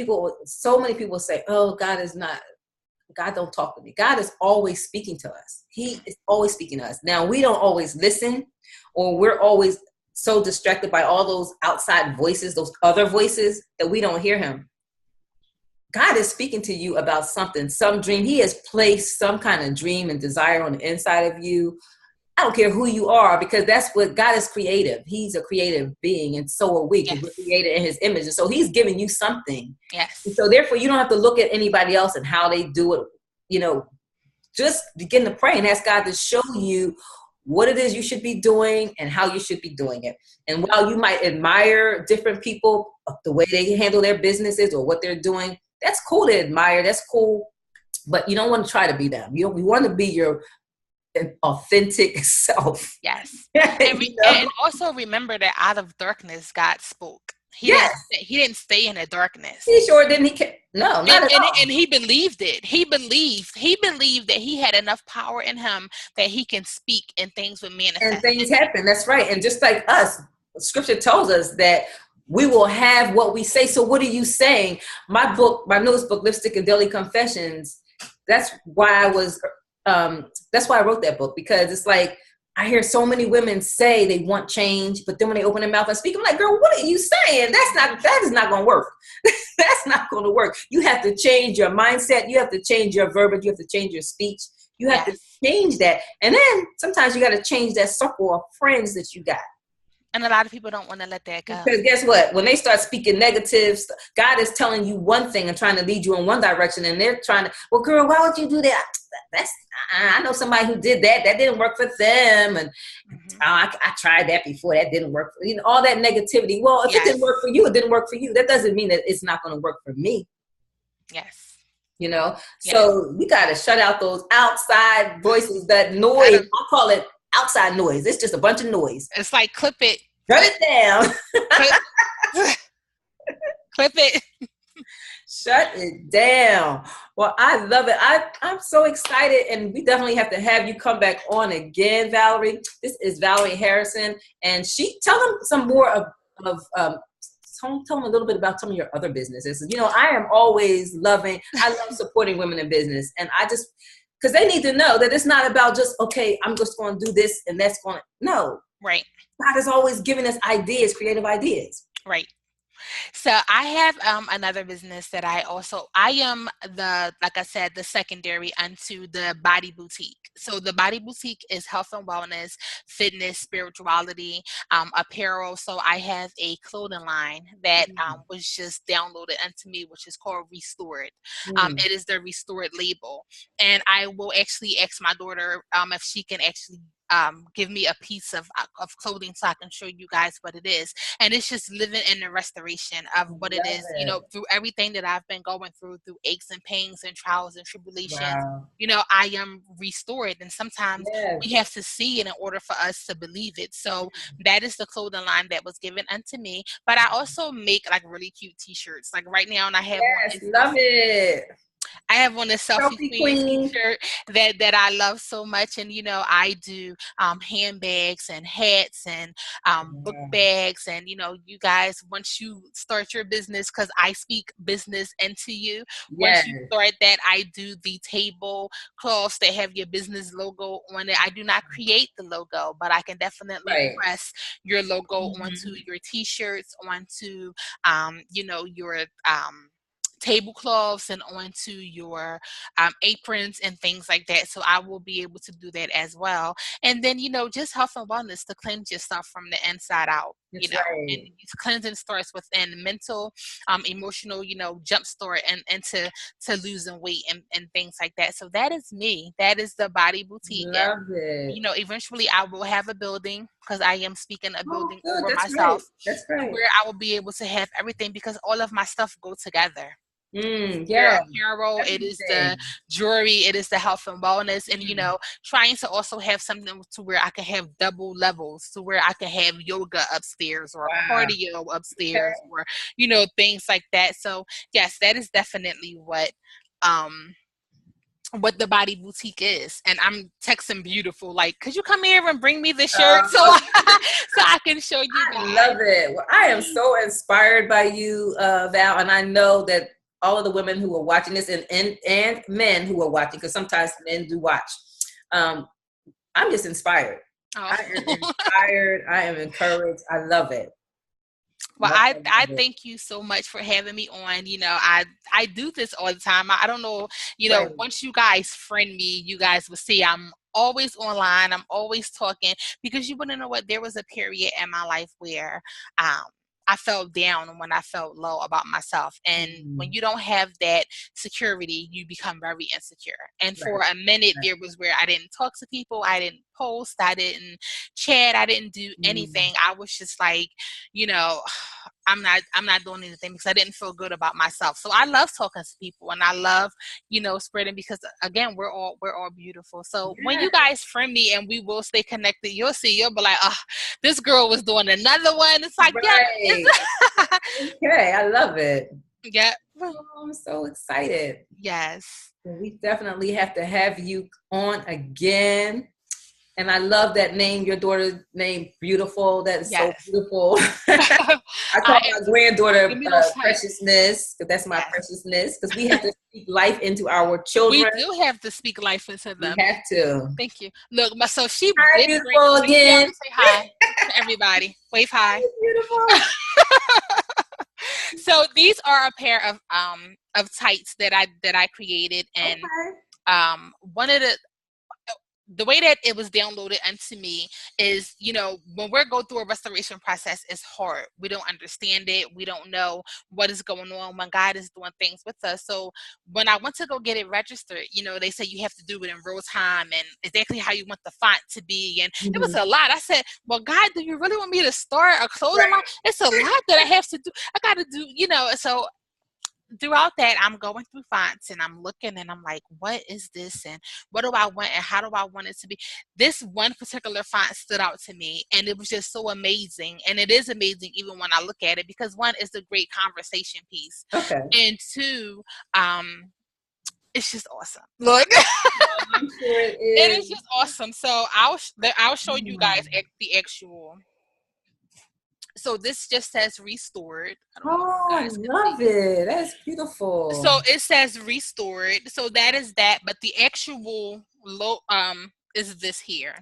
So many people say, oh, God don't talk to me. God is always speaking to us. He is always speaking to us. Now, we don't always listen, or we're always so distracted by all those outside voices, those other voices, that we don't hear him. God is speaking to you about something, some dream. He has placed some kind of dream and desire on the inside of you. I don't care who you are, because that's what God is. Creative. He's a creative being, and so are we, because yes. we're created in his image. And so he's giving you something. Yes. And so therefore, you don't have to look at anybody else and how they do it. You know, just begin to pray and ask God to show you what it is you should be doing and how you should be doing it. And while you might admire different people, the way they handle their businesses or what they're doing, that's cool to admire. That's cool. But you don't want to try to be them. You want to be your authentic self. Yes. You know? And also remember that out of darkness, God spoke. Yes. He didn't stay in the darkness. He sure didn't. No, not at all. And he believed it. He believed that he had enough power in him that he can speak and things would manifest. And things happen. That's right. And just like us, scripture tells us that we will have what we say. So what are you saying? My newest book, Lipstick and Daily Confessions, that's why I wrote that book, because it's like, I hear so many women say they want change, but then when they open their mouth and speak, I'm like, girl, what are you saying? That is not going to work. That's not going to work. You have to change your mindset. You have to change your verbiage. You have to change your speech. You have to change that. And then sometimes you got to change that circle of friends that you got. And a lot of people don't want to let that go. Because guess what? When they start speaking negatives, God is telling you one thing and trying to lead you in one direction, and they're trying to, well, girl, why would you do that? I know somebody who did that. That didn't work for them. And I tried that before. That didn't work. All that negativity. Well, if it didn't work for you, it didn't work for you. That doesn't mean that it's not going to work for me. Yes. So we got to shut out those outside voices, that noise. I call it outside noise. It's just a bunch of noise. It's like, clip it. Shut it down. Clip it. Shut it down. Well, I love it. I'm so excited, and we definitely have to have you come back on again, Valerie. This is Valerie Harrison, and tell them some more tell them a little bit about some of your other businesses. I am always I love supporting women in business, and because they need to know that it's not about just, okay, I'm just going to do this and that's going to, no. Right. God is always giving us ideas, creative ideas. Right. So I have another business that I am like I said, the secondary unto the Body Boutique. So the Body Boutique is health and wellness, fitness, spirituality, apparel. So I have a clothing line that was just downloaded unto me, which is called Restored. It is the Restored label. And I will actually ask my daughter if she can actually give me a piece of clothing so I can show you guys what it is. And it's just living in the restoration of what it is, through everything that I've been going through aches and pains and trials and tribulations. Wow. I am restored. And sometimes we have to see it in order for us to believe it. So that is the clothing line that was given unto me. But I also make like really cute t-shirts. Like right now, and I have one. Love it. I have on a Selfie Queen t-shirt that I love so much. And, I do handbags and hats and book bags. And, you guys, once you start your business, because I speak business into you, once you start that, I do the table cloths that have your business logo on it. I do not create the logo, but I can definitely press your logo onto your t-shirts, onto, your tablecloths and onto your aprons and things like that. So I will be able to do that as well. And then, just health and wellness to cleanse yourself from the inside out. That's And right. cleansing starts within mental, emotional, jump start and to losing weight and things like that. So that is me. That is the Body Boutique. And Love it. eventually I will have a building because I am speaking a Oh, building good. over That's right. myself That's to right. where I will be able to have everything because all of my stuff go together. Your Yeah. apparel, it is the Everything. jewelry, it is the health and wellness, and Mm. trying to also have something to where I can have double levels, to where I can have yoga upstairs or Wow. cardio upstairs, Okay. or things like that. So yes, that is definitely um what the Body Boutique is. And I'm texting beautiful, like, could you come here and bring me the shirt so Uh, so I can show you I guys? love it. Well, I am so inspired by you, Val, and I know that all of the women who are watching this and men who are watching, because sometimes men do watch. Um, I'm just inspired. Oh. I am inspired. I am encouraged. I love it. Well, Love I it. I Love it. thank you so much for having me on. I do this all the time. I don't know, Right. once you guys friend me, you guys will see I'm always online. I'm always talking because you wouldn't know what there was a period in my life where um I felt down and when I felt low about myself. And when Mm. you don't have that security, you become very insecure. And for Right. a minute Right. there was where I didn't talk to people, I didn't post, I didn't chat, I didn't do Mm. anything. I was just like, you know, I'm not doing anything because I didn't feel good about myself. So I love talking to people and I love, spreading because again, we're all beautiful. So when Yeah. you guys friend me and we will stay connected, you'll be like, oh, this girl was doing another one. It's like, yeah, Right. it's Okay. I love it. yeah. Oh, I'm so excited. Yes. Well, we definitely have to have you on again. And I love that name, your daughter's name, Beautiful. That is so Yes. beautiful. I call I my granddaughter give me those tights. Preciousness, because that's my Yes. preciousness, because we have to speak life into our We children. do have to speak life into We them. have to. Thank you. Look, so she Hi, did bring. beautiful Bring it down again. and say hi to everybody. Wave hi. Hi, beautiful. So these are a pair of tights that I created, and Okay. one of the way that it was downloaded onto me is, when we're going through a restoration process, it's hard. We don't understand it. We don't know what is going on when God is doing things with us. So when I went to go get it registered, they say you have to do it in real time and exactly how you want the font to be. And it was Mhm. a lot. I said, well, God, do you really want me to start a clothing line? Right. It's a lot that I have to do. I got to do, so throughout that, I'm going through fonts and I'm looking and I'm like, what is this? And what do I want? And how do I want it to be? This one particular font stood out to me and it was just so amazing. And it is amazing even when I look at it because one, is a great conversation piece. Okay. And two, it's just awesome. Look, I'm sure it it is. is just awesome. So I'll show you guys Mm. the actual. So this just says restored. I don't know if Oh, you I guys can see. love it. That's beautiful. So it says restored. So that is that, but the actual is this here.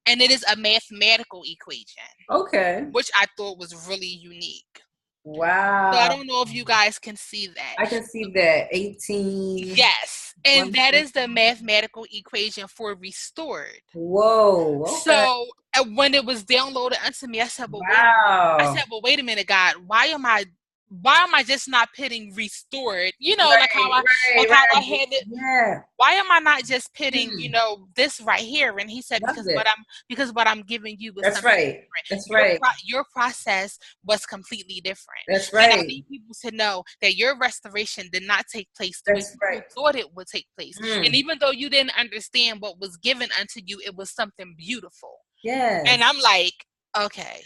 And it is a mathematical equation, Okay. which I thought was really unique. So I Wow. don't know if you guys can see that. I can see that. 18. Yes. And One, that two. is the mathematical equation for restored. Whoa. Okay. So when it was downloaded onto me, I said, well, wait a minute. Wow. Wait a minute, God, why am I just not putting restored? Like how Right, I right, like how I right. had it. Yeah. Why am I not just pitting, Mm, this right here? And he said, love because it. what I'm giving you was That's something right. different. That's right. Your process was completely different. That's And I right. need people to know that your restoration did not take place the way That's you right. thought it would take place. And Mm, even though you didn't understand what was given unto you, it was something beautiful. And yes. I'm like, okay.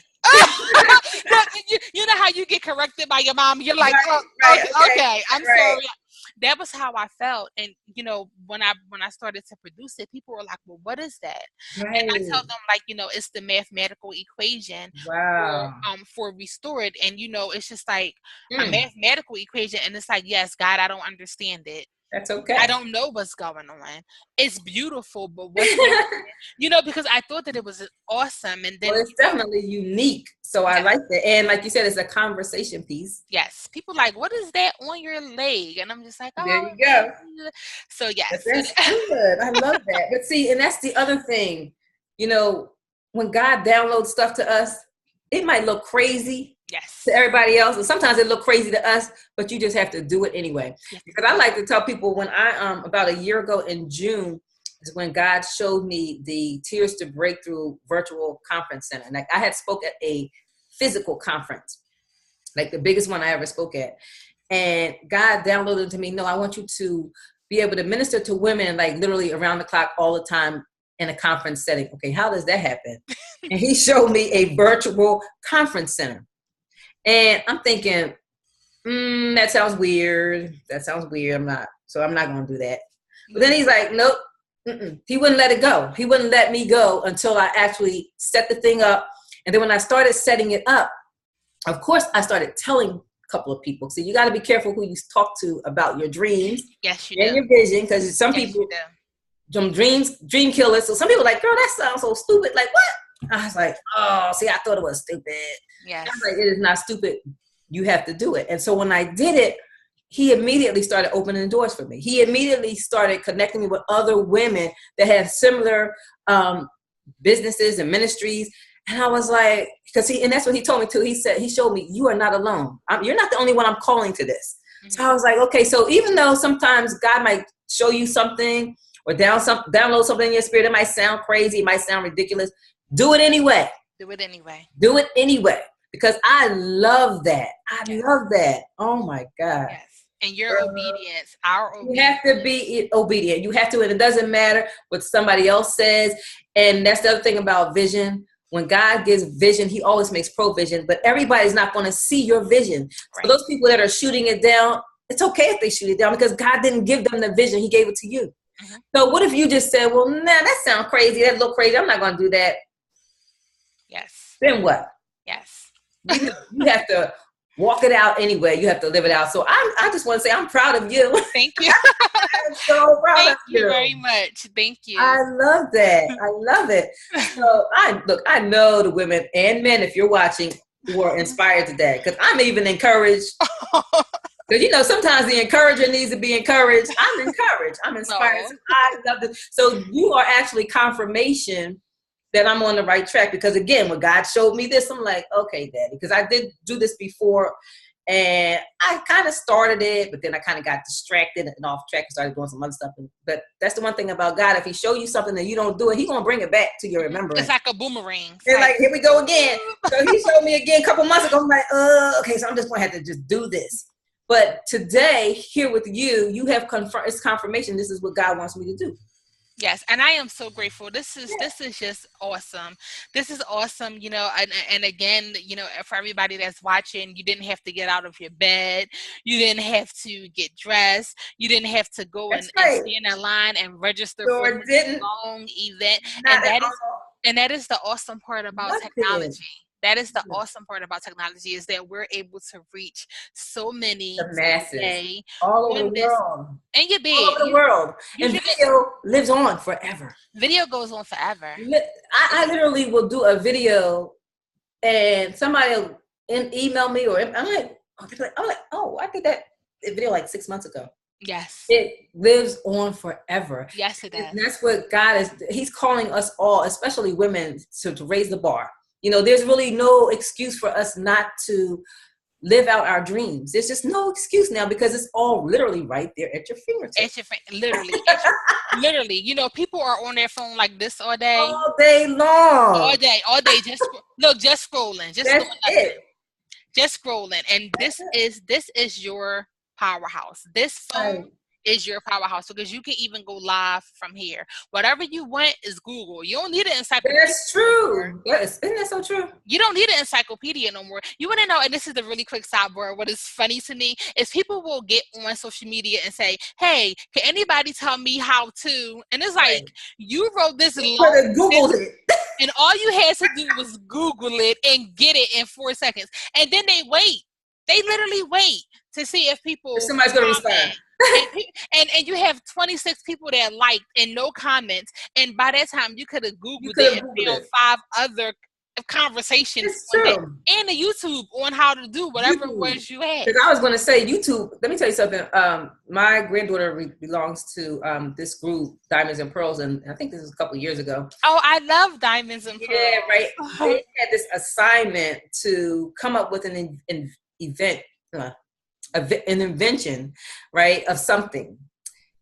You know how you get corrected by your mom? You're like, Right, oh, right. okay, Okay. okay, I'm Right. sorry. That was how I felt. And when I started to produce it, people were like, well, what is that? And I tell Right. them, like, it's the mathematical equation Wow. for restored. And it's just like a Mm, mathematical equation. And it's like, yes, God, I don't understand it. That's I okay. don't know what's going on. It's beautiful, but what's happening? Because I thought that it was awesome. And Well, then, it's definitely unique. So I yeah, like that. And like you said, it's a conversation piece. yes. People like, what is that on your leg? And I'm just like, There oh, you go. so But yes. that's good. I love that. But see, and that's the other thing, you know, when God downloads stuff to us, it might look crazy to Yes. everybody else, and sometimes it look crazy to us, but you just have to do it anyway. Yes, Because I like to tell people when I about a year ago in June is when God showed me the Tears to Breakthrough virtual conference center. And like I had spoke at a physical conference, like the biggest one I ever spoke at. And God downloaded to me, no, I want you to be able to minister to women like literally around the clock all the time in a conference setting. Okay, how does that happen? And he showed me a virtual conference center. And I'm thinking, that sounds weird. That sounds weird. I'm not going to do that. But then he's like, nope. He wouldn't let it go. He wouldn't let me go until I actually set the thing up. And then when I started setting it up, of course, I started telling a couple of people. So you got to be careful who you talk to about your dreams yes, you and do. your vision, because some Yes, people, you do. some dream killers. So some people are like, girl, that sounds so stupid. Like, what? I was like, oh, see, I thought it was stupid. I Yes. was like, it is not stupid. You have to do it. And so when I did it, he immediately started opening the doors for me. He immediately started connecting me with other women that had similar businesses and ministries. And I was like, and that's what he told me too. He showed me, you are not alone. You're not the only one I'm calling to this. Mm-hmm. So I was like, okay, so even though sometimes God might show you something or download something in your spirit, it might sound crazy, it might sound ridiculous. Do it anyway. Do it anyway. Do it anyway. Because I love that. I love that. Oh my God. Yes. And your obedience, our obedience. You have to be obedient. You have to, and it doesn't matter what somebody else says. And that's the other thing about vision. When God gives vision, he always makes provision, but everybody's not going to see your vision. Right. So those people that are shooting it down, it's okay if they shoot it down because God didn't give them the vision. He gave it to you. Mm-hmm. So what if you just said, well, nah, that sounds crazy. That look crazy. I'm not going to do that. Yes. Then what? Yes. You have to walk it out anyway. You have to live it out. So I just want to say I'm proud of you. Thank you. I'm so proud Thank of you. You very much. Thank you. I love that. I love it. So I know the women and men, if you're watching, who are inspired today, because I'm even encouraged. Because sometimes the encourager needs to be encouraged. I'm encouraged. I'm inspired. No. I love it. So you are actually confirmation that I'm on the right track, because again, when God showed me this, I'm like, okay, Daddy, because I did do this before and I kind of started it, but then I kind of got distracted and off track and started doing some other stuff. But that's the one thing about God. If he show you something and you don't do it, he's going to bring it back to your remembrance. It's like a boomerang. It's like, here we go again. So he showed me again a couple months ago. I'm like, okay, so I'm just going to have to just do this. But today, here with you, you have it's confirmation. This is what God wants me to do. Yes, and I am so grateful. This is just awesome. This is awesome, and again, for everybody that's watching, you didn't have to get out of your bed. You didn't have to get dressed. You didn't have to go and stand in line and register for a long event. And that is the awesome part about technology. That is the awesome part about technology, is that we're able to reach so many, the masses, today, all over the world, and your bed, all over the world, and video lives on forever. Video goes on forever. I literally will do a video, and somebody will email me, or I'm like, oh, I did that video like 6 months ago. Yes, it lives on forever. Yes, it does. And that's what God is. He's calling us all, especially women, to raise the bar. There's really no excuse for us not to live out our dreams. There's just no excuse now, because it's all literally right there at your fingertips. Literally. People are on their phone like this all day. All day long. All day. Just scrolling. Just doing nothing. Just scrolling. And this is your powerhouse. This phone is your powerhouse, because you can even go live from here. Whatever you want is Google. You don't need an encyclopedia. That's true. Yes, isn't that so true? You don't need an encyclopedia no more. You want to know, and this is the really quick sidebar, what is funny to me is people will get on social media and say, hey, can anybody tell me how to? And it's like, you wrote this long Googled it. And all you had to do was Google it and get it in 4 seconds. And then they wait. They literally wait to see if somebody's going to respond. And you have 26 people that liked and no comments. And by that time, you could have You Googled could it have and Googled found it. 5 other conversations It's on that. true. And the YouTube on how to do whatever it YouTube. was you had. Because I was going to say YouTube. Let me tell you something. My granddaughter belongs to this group, Diamonds and Pearls, and I think this was a couple of years ago. Oh, I love Diamonds and Yeah, right. They Pearls. had this assignment to come up with an event, an invention, right, of something.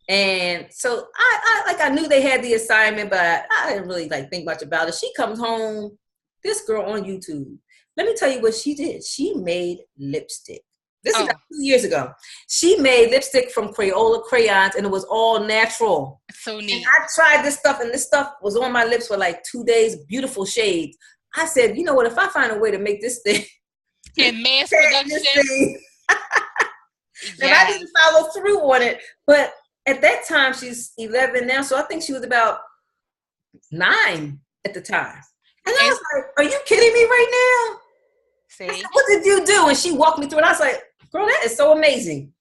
And so I knew they had the assignment, but I didn't really think much about it. She comes home, this girl on YouTube. Let me tell you what she did. She made lipstick. This is Oh, about 2 years ago. She made lipstick from Crayola crayons, and it was all natural. so And neat. I tried this stuff, and this stuff was on my lips for 2 days. Beautiful shades. I said, you know what? If I find a way to make this thing In mass this production. thing, and I Yes. didn't follow through on it, but at that time, she's 11 now, so I think she was about 9 at the time. And I was like, are you kidding me right now? I See? said, what did you do? And she walked me through it. I was like, girl, that is so amazing.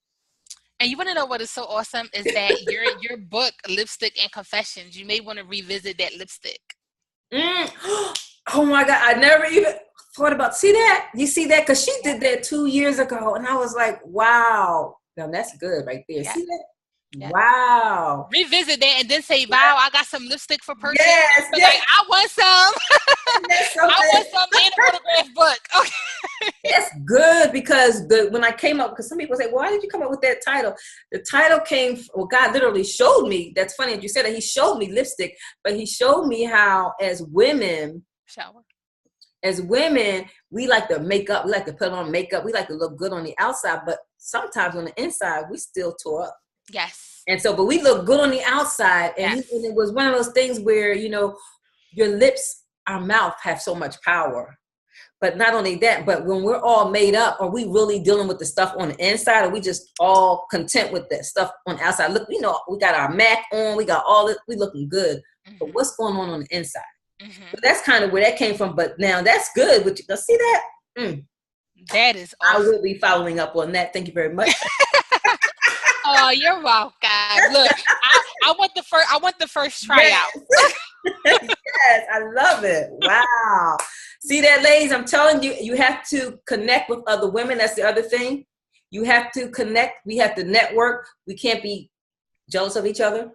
And you want to know what is so awesome is that your book, Lipstick and Confessions, you may want to revisit that lipstick. Oh my God, I never even thought about, see that? You see that? Because she did that 2 years ago. And I was like, wow. Now that's good right there. Yeah. See that? Yeah. Wow. Revisit that and then say, wow, I got some lipstick for purchase. Yes, But I want some. I want some in a photograph book. Okay. That's good because when I came up, because some people say, why did you come up with that title? The title came, God literally showed me. That's funny that you said that. He showed me lipstick, but he showed me how as women, we like to make up, we like to put on makeup, we like to look good on the outside, but sometimes on the inside, we still tore up. Yes. And so, but we look good on the outside. And, and it was one of those things where, your lips, our mouth have so much power. But not only that, but when we're all made up, are we really dealing with the stuff on the inside? Or are we just all content with that stuff on the outside? Look, we got our MAC on, we got all it, we looking good. Mm-hmm. But what's going on the inside? Mm-hmm. So that's kind of where that came from. But now that's good. But you see that? That is awesome. I will be following up on that. Thank you very much. Oh, you're welcome. Look, I want the first tryout. Yes, I love it. Wow. See that, ladies? I'm telling you, you have to connect with other women. That's the other thing. You have to connect. We have to network. We can't be jealous of each other.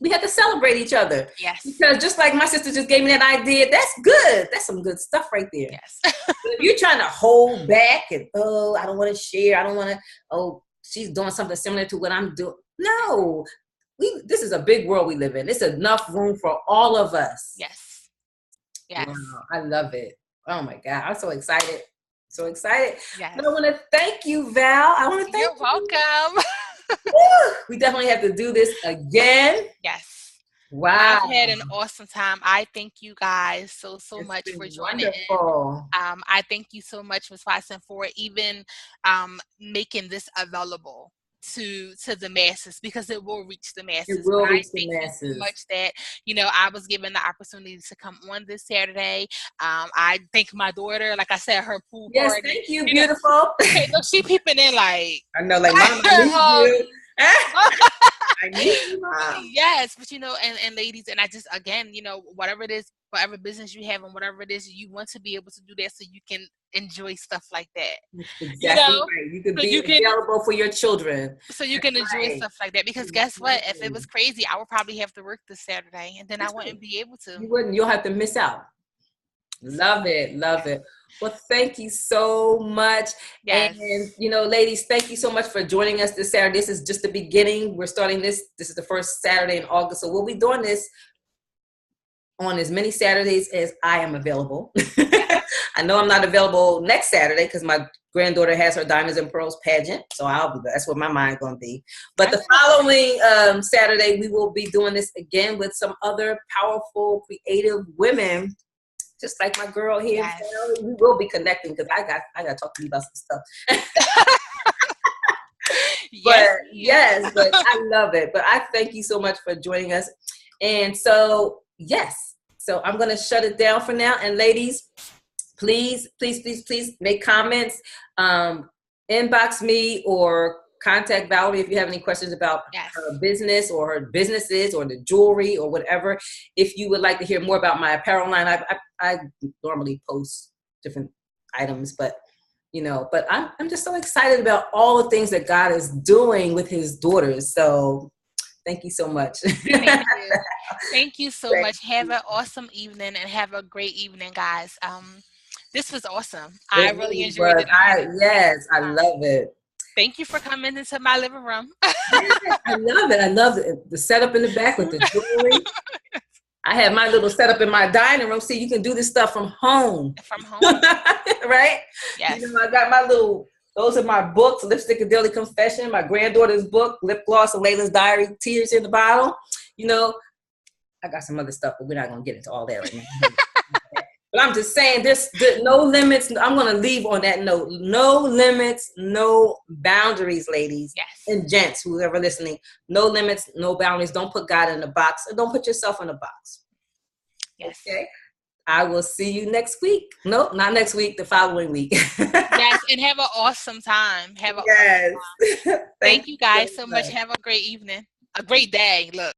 We have to celebrate each other. Yes. Because just like my sister just gave me that idea, that's good. That's some good stuff right there. Yes. If you're trying to hold back and, I don't want to share. I don't want to, she's doing something similar to what I'm doing. No. This is a big world we live in. It's enough room for all of us. Yes. Yes. Wow, I love it. Oh my God. I'm so excited. So excited. Yes. But I want to thank you, Val. I want to thank you. You're welcome. We definitely have to do this again. Yes. Wow. I've had an awesome time. I thank you guys so much for joining wonderful. in. I thank you so much, Ms. Watson, for even making this available to the masses, because it will reach the masses. It will reach the masses. So much that I was given the opportunity to come on this Saturday. I thank my daughter, like I said, her pool party. Yes, thank you, beautiful. She peeping in like, I know, like, Mom, I need you. I need you, Mom. Yes, but and ladies, and I just, again, whatever it is, whatever business you have and whatever it is you want to be able to do that, so you can enjoy stuff like that. Exactly right. You could be available for your children. So you can enjoy stuff like that. Because guess what? If it was crazy, I would probably have to work this Saturday, and then I wouldn't be able to. You wouldn't. You'll have to miss out. Love it. Love it. Well, thank you so much. Yes. And, ladies, thank you so much for joining us this Saturday. This is just the beginning. We're starting this. This is the first Saturday in August. So we'll be doing this on as many Saturdays as I am available. I know I'm not available next Saturday because my granddaughter has her Diamonds and Pearls pageant. So that's where my mind's going to be. But the following Saturday, we will be doing this again with some other powerful, creative women, just like my girl here. Yes. We will be connecting because I got to talk to you about some stuff. But I love it. But I thank you so much for joining us. And so, so I'm going to shut it down for now. And ladies, please make comments, inbox me or contact Valerie if you have any questions about Yes. her business or her businesses or the jewelry or whatever. If you would like to hear more about my apparel line, I normally post different items, but but I'm just so excited about all the things that God is doing with his daughters. So thank you so much. Thank you. Thank you so much. Have an awesome evening and have a great evening, guys. This was awesome. I It really really enjoyed was. it. I had a Yes, I time. love it. Thank you for coming into my living room. Yes, I love it. I love the setup in the back with the jewelry. I have my little setup in my dining room. See, you can do this stuff from home. From home. Right? Yes. I got my those are my books, Lipstick and Daily Confession, my granddaughter's book, Lip Gloss and Layla's Diary, Tears in the Bottle. I got some other stuff, but we're not going to get into all that right now. But I'm just saying, no limits. I'm going to leave on that note. No limits, no boundaries, ladies Yes. and gents, whoever listening. No limits, no boundaries. Don't put God in a box, or don't put yourself in a box. Yes. Okay. I will see you next week. Nope, not next week, the following week. Yes, and have an awesome time. Have an yes. awesome time. Thank you guys so much. Have a great evening. A great day. Look.